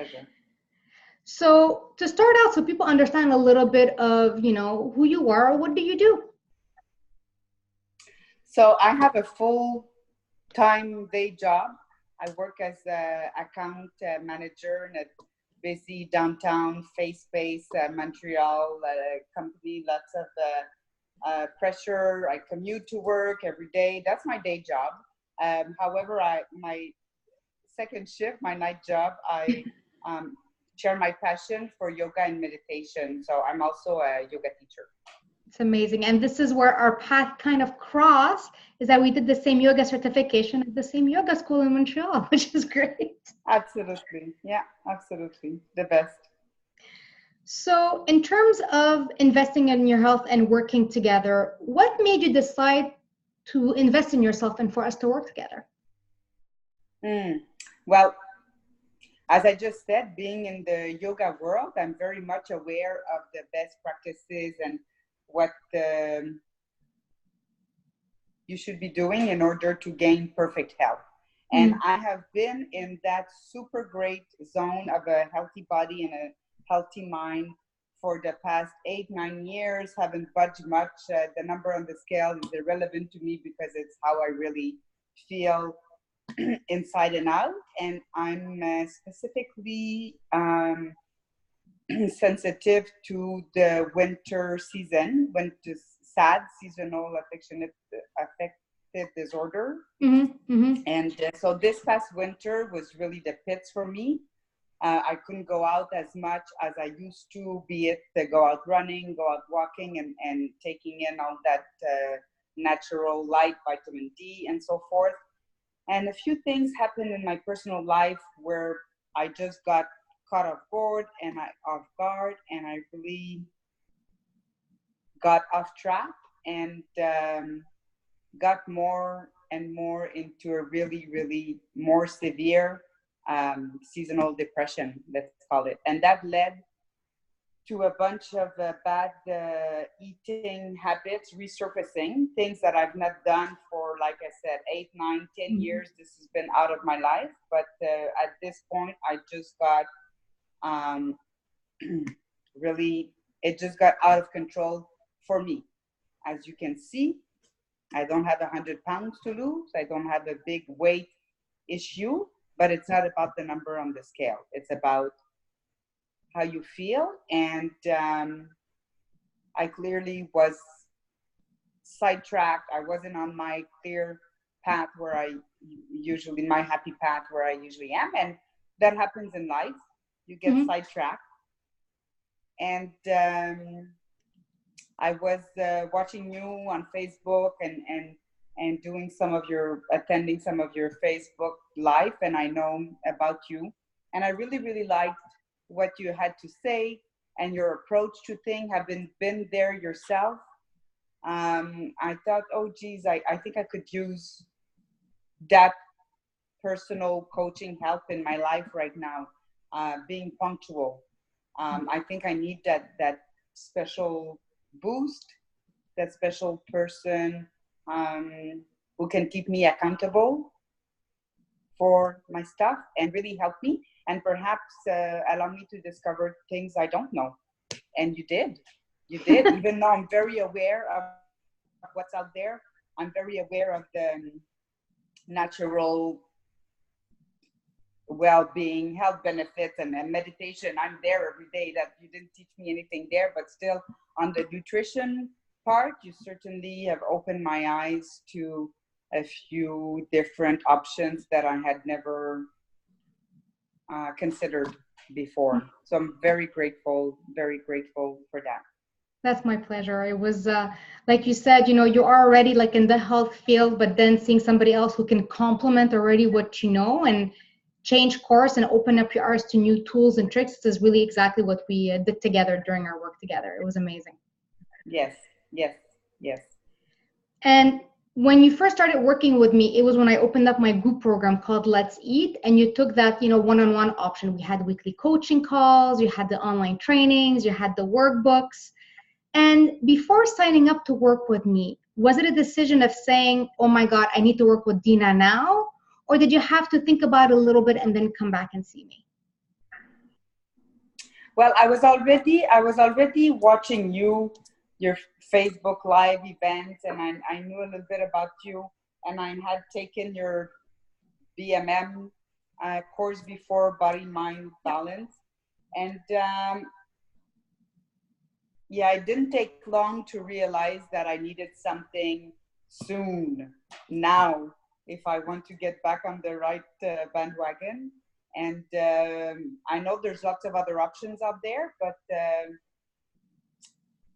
Pleasure. So to start out, so people understand a little bit of, who you are, what do you do? So I have a full-time day job. I work as an account manager in a busy downtown face-based Montreal company. Lots of pressure. I commute to work every day. That's my day job. However, my second shift, my night job, I um, share my passion for yoga and meditation. So I'm also a yoga teacher. It's amazing. And this is where our path kind of crossed, is that we did the same yoga certification at the same yoga school in Montreal, which is great. Absolutely. Yeah, absolutely. The best. So in terms of investing in your health and working together, what made you decide to invest in yourself and for us to work together? Well, as I just said, being in the yoga world, I'm very much aware of the best practices and what you should be doing in order to gain perfect health. And I have been in that super great zone of a healthy body and a healthy mind for the past 8, 9 years. Haven't budged much. The number on the scale is irrelevant to me because it's how I really feel inside and out. And I'm specifically sensitive to the winter season, when to SAD, seasonal affective disorder. And so this past winter was really the pits for me. I couldn't go out as much as I used to, be it to go out running, go out walking, and taking in all that natural light, vitamin D, and so forth. And a few things happened in my personal life where I just got caught off guard, and I really got off track and got more and more into a really, really more severe seasonal depression, let's call it. And that led to a bunch of bad eating habits resurfacing, things that I've not done for, like I said, 8, 9, 10 years. This has been out of my life. But at this point, I just got really, it just got out of control for me. As you can see, I don't have 100 pounds to lose. I don't have a big weight issue, but it's not about the number on the scale. It's about how you feel. And I clearly was sidetracked. I wasn't on my clear path where my happy path where I usually am. And that happens in life. You get sidetracked. And I was watching you on Facebook and attending some of your Facebook live, and I know about you. And I really, really liked what you had to say and your approach to things. Have been there yourself. I thought, oh geez, I think I could use that personal coaching help in my life right now. Being punctual. I think I need that special boost, that special person who can keep me accountable for my stuff and really help me, and perhaps allow me to discover things I don't know. And you did. Even though I'm very aware of what's out there, I'm very aware of the natural well-being, health benefits, and meditation. I'm there every day. That you didn't teach me anything there, but still on the nutrition part, you certainly have opened my eyes to a few different options that I had never considered before. So I'm very grateful for that. That's my pleasure. It was, like you said, you're already like in the health field, but then seeing somebody else who can complement already what you know and change course and open up your eyes to new tools and tricks is really exactly what we did together during our work together. It was amazing. Yes. And when you first started working with me, it was when I opened up my group program called Let's Eat, and you took that, one-on-one option. We had weekly coaching calls, you had the online trainings, you had the workbooks. And before signing up to work with me, was it a decision of saying, oh my God, I need to work with Dina now? Or did you have to think about it a little bit and then come back and see me? Well, I was already watching your Facebook Live events, and I knew a little bit about you, and I had taken your BMM course before, Body Mind Balance, and yeah, it didn't take long to realize that I needed something soon, now, if I want to get back on the right bandwagon. And I know there's lots of other options out there, but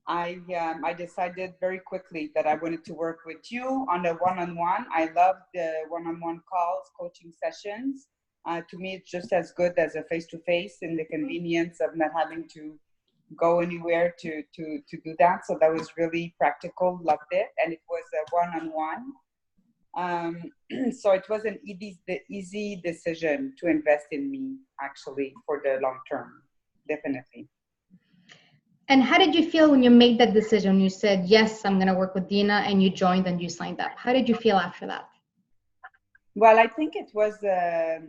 I decided very quickly that I wanted to work with you on a one-on-one. I love the one-on-one calls, coaching sessions. To me, it's just as good as a face-to-face in the convenience of not having to go anywhere to do that. So that was really practical, loved it. And it was a one-on-one. So it was an easy decision to invest in me, actually, for the long term, definitely. And how did you feel when you made that decision? You said, yes, I'm going to work with Dina, and you joined and you signed up. How did you feel after that? Well, I think it was the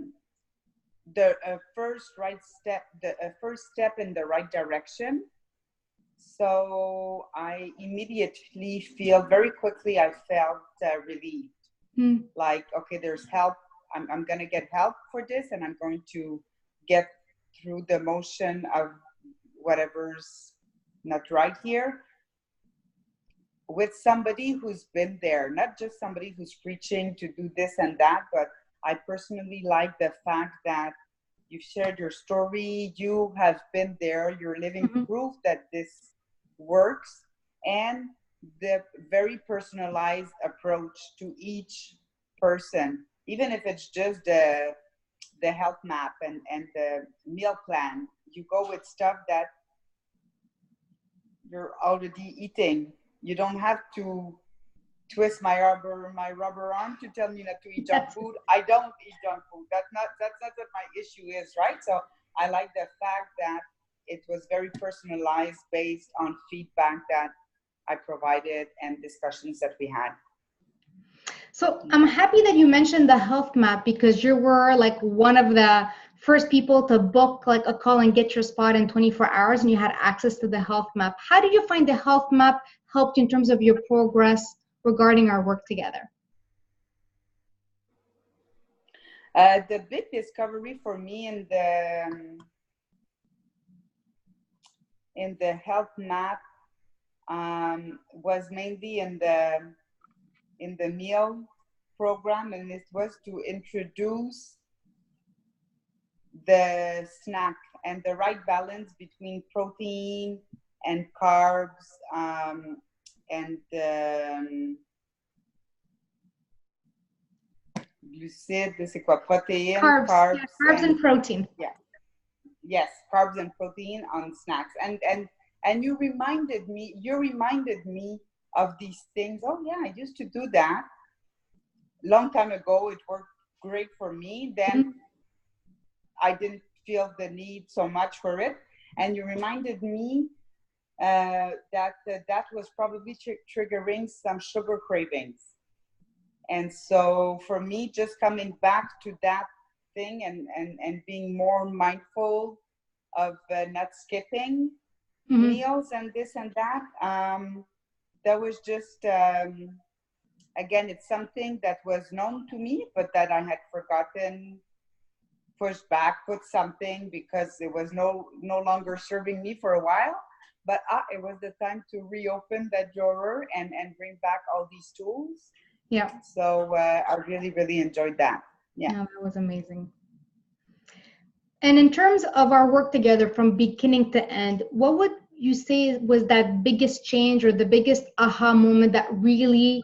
first step in the right direction. So I immediately very quickly, I felt relieved. Like, okay, there's help. I'm going to get help for this, and I'm going to get through the motion of whatever's not right here with somebody who's been there, not just somebody who's preaching to do this and that, but I personally like the fact that you've shared your story, you have been there, you're living proof that this works, and the very personalized approach to each person, even if it's just the health map and the meal plan, you go with stuff that you're already eating. You don't have to twist my rubber arm to tell me not to eat junk food. I don't eat junk food. That's not what my issue is, right? So I like the fact that it was very personalized based on feedback that I provided and discussions that we had. So I'm happy that you mentioned the health map, because you were like one of the first people to book like a call and get your spot in 24 hours, and you had access to the health map. How did you find the health map helped you in terms of your progress regarding our work together? The big discovery for me in the health map was mainly in the meal program, and it was to introduce the snack and the right balance between protein and carbs and glucides, c'est quoi? Protein, carbs, yeah, carbs and protein. Yeah. Yes, carbs and protein on snacks. And you reminded me of these things. Oh yeah, I used to do that long time ago. It worked great for me. Then I didn't feel the need so much for it. And you reminded me that was probably triggering some sugar cravings. And so for me, just coming back to that thing and being more mindful of not skipping meals and this and that, that was just, again, it's something that was known to me, but that I had forgotten, pushed back, put something because it was no longer serving me for a while. But it was the time to reopen that drawer and bring back all these tools. Yeah. So I really, really enjoyed that. Yeah. Yeah, that was amazing. And in terms of our work together from beginning to end, what would you say was that biggest change or the biggest aha moment that really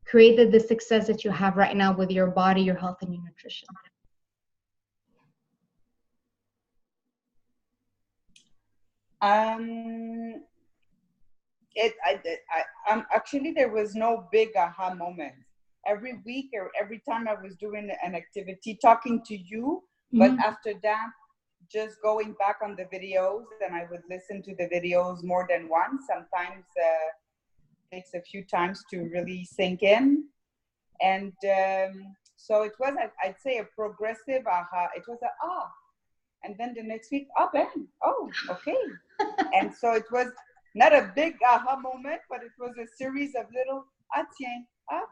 created the success that you have right now with your body, your health, and your nutrition? Actually, there was no big aha moment. Every week or every time I was doing an activity, talking to you, but after that, just going back on the videos, and I would listen to the videos more than once. Sometimes takes a few times to really sink in. And so it was, I'd say, a progressive aha. It was And then the next week, oh, Ben, oh, okay. And so it was not a big aha moment, but it was a series of little, ah, tiens, ah,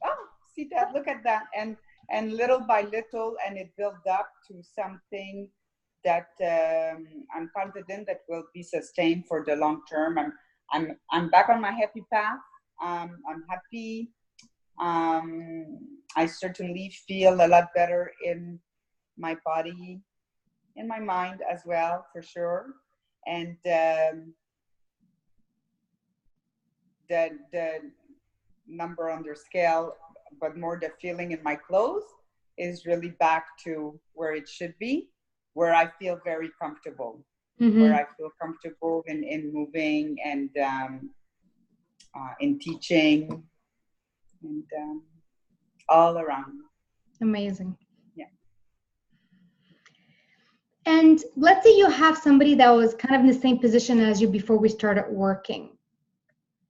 oh, see that, look at that. And little by little, and it built up to something that I'm confident that will be sustained for the long term. I'm back on my happy path. I'm happy. I certainly feel a lot better in my body, in my mind as well, for sure. And the number on their scale, but more the feeling in my clothes is really back to where it should be, where I feel very comfortable, where I feel comfortable in moving and in teaching and all around. Amazing. Yeah. And let's say you have somebody that was kind of in the same position as you before we started working.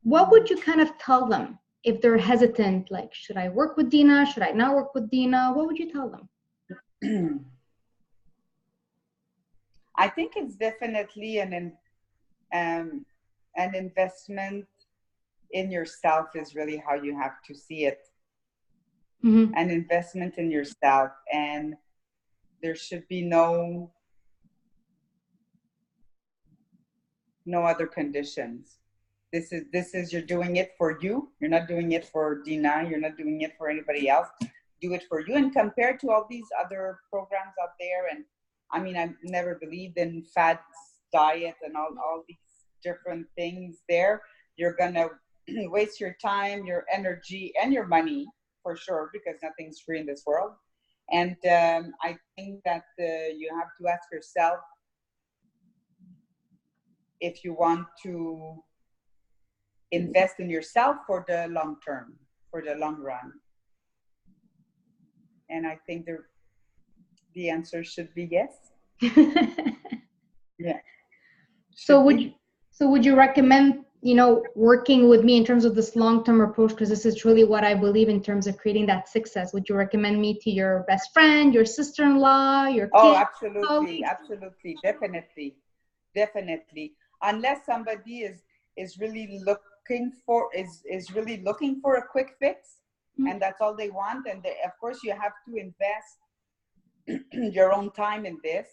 What would you kind of tell them if they're hesitant? Like, should I work with Dina? Should I not work with Dina? What would you tell them? I think it's definitely an investment in yourself is really how you have to see it. An investment in yourself, and there should be no other conditions. This is you're doing it for you. You're not doing it for Dina. You're not doing it for anybody else. Do it for you. And compared to all these other programs out there, and I mean, I've never believed in fad diet and all these different things there. You're gonna waste your time, your energy, and your money for sure, because nothing's free in this world. And I think that you have to ask yourself if you want to invest in yourself for the long term, for the long run. And I think the answer should be yes. Yeah. So would you recommend, working with me in terms of this long-term approach? Because this is really what I believe in terms of creating that success. Would you recommend me to your best friend, your sister-in-law, your kids? Oh, absolutely, absolutely, definitely. Unless somebody is really looking for a quick fix, and that's all they want, and of course you have to invest your own time in this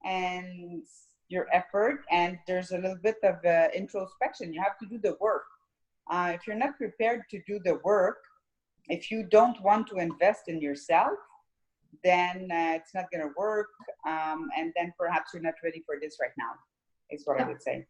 and your effort, and there's a little bit of introspection. You have to do the work. If you're not prepared to do the work, if you don't want to invest in yourself, then it's not going to work, and then perhaps you're not ready for this right now, is what I would say.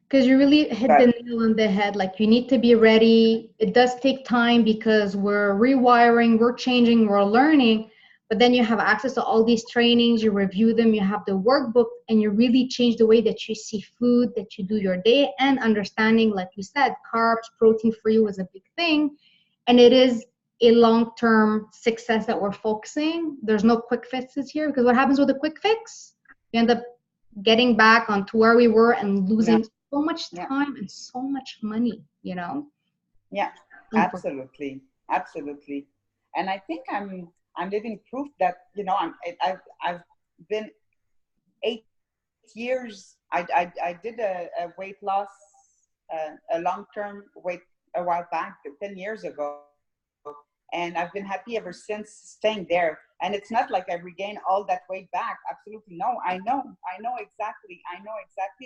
Because you really hit the nail on the head. Like, you need to be ready. It does take time because we're rewiring, we're changing, we're learning. But then you have access to all these trainings, you review them, you have the workbook, and you really change the way that you see food, that you do your day, and understanding, like you said, carbs, protein for you is a big thing. And it is a long-term success that we're focusing. There's no quick fixes here, because what happens with a quick fix? You end up getting back onto where we were and losing so much time and so much money, Yeah, absolutely. And I think I'm living proof that, I've been 8 years. I did a weight loss, a long-term weight a while back, 10 years ago. And I've been happy ever since staying there. And it's not like I regained all that weight back. Absolutely no. I know exactly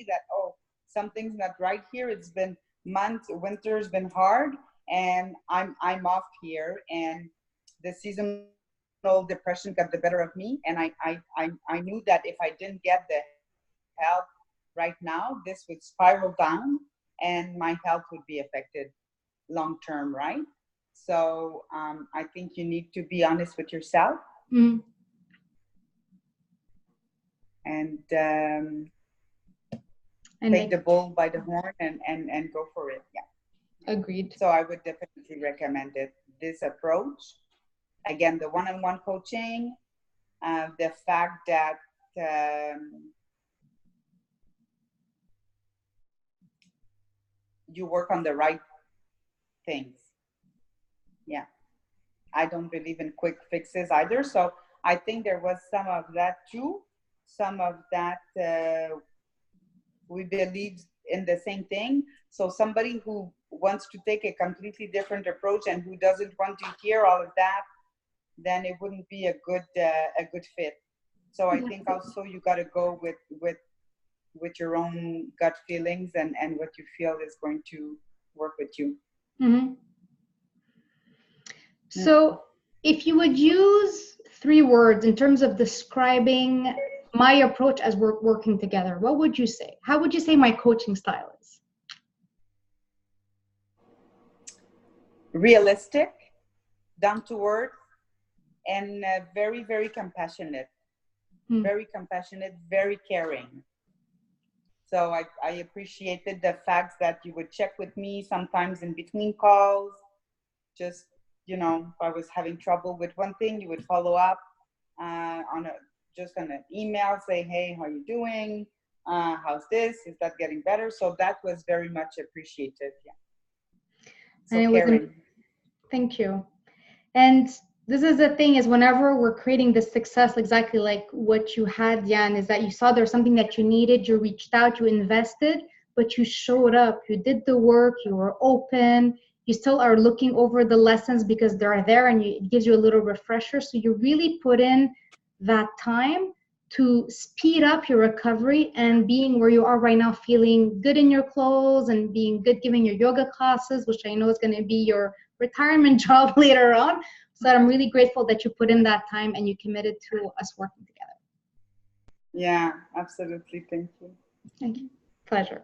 that, something's not right here. It's been months, winter's been hard, and I'm off here. And the seasonal depression got the better of me. And I knew that if I didn't get the help right now, this would spiral down and my health would be affected long term, right? So I think you need to be honest with yourself. And take the bull by the horn and go for it. Yeah. Agreed. So I would definitely recommend it. This approach, again, the one-on-one coaching, the fact that you work on the right things. Yeah. I don't believe in quick fixes either. So I think there was some of that too. Some of that, we believe in the same thing. So somebody who wants to take a completely different approach and who doesn't want to hear all of that, then it wouldn't be a good fit. So I think also you got to go with your own gut feelings and what you feel is going to work with you. Mm-hmm. So if you would use 3 words in terms of describing my approach as we're working together, what would you say? How would you say my coaching style is? Realistic, down to earth, and very, very compassionate. Very compassionate, very caring. So I appreciated the fact that you would check with me sometimes in between calls. Just, if I was having trouble with one thing, you would follow up on an email, say, hey, how are you doing? How's this? Is that getting better? So that was very much appreciated. Yeah. So caring. Thank you. And this is the thing, is whenever we're creating this success, exactly like what you had, Diane, is that you saw there's something that you needed, you reached out, you invested, but you showed up, you did the work, you were open, you still are looking over the lessons because they're there, and it gives you a little refresher. So you really put in that time to speed up your recovery, and being where you are right now, feeling good in your clothes and being good giving your yoga classes, which I know is going to be your retirement job later on. So I'm really grateful that you put in that time and you committed to us working together. Yeah, absolutely. Thank you. Thank you. Pleasure.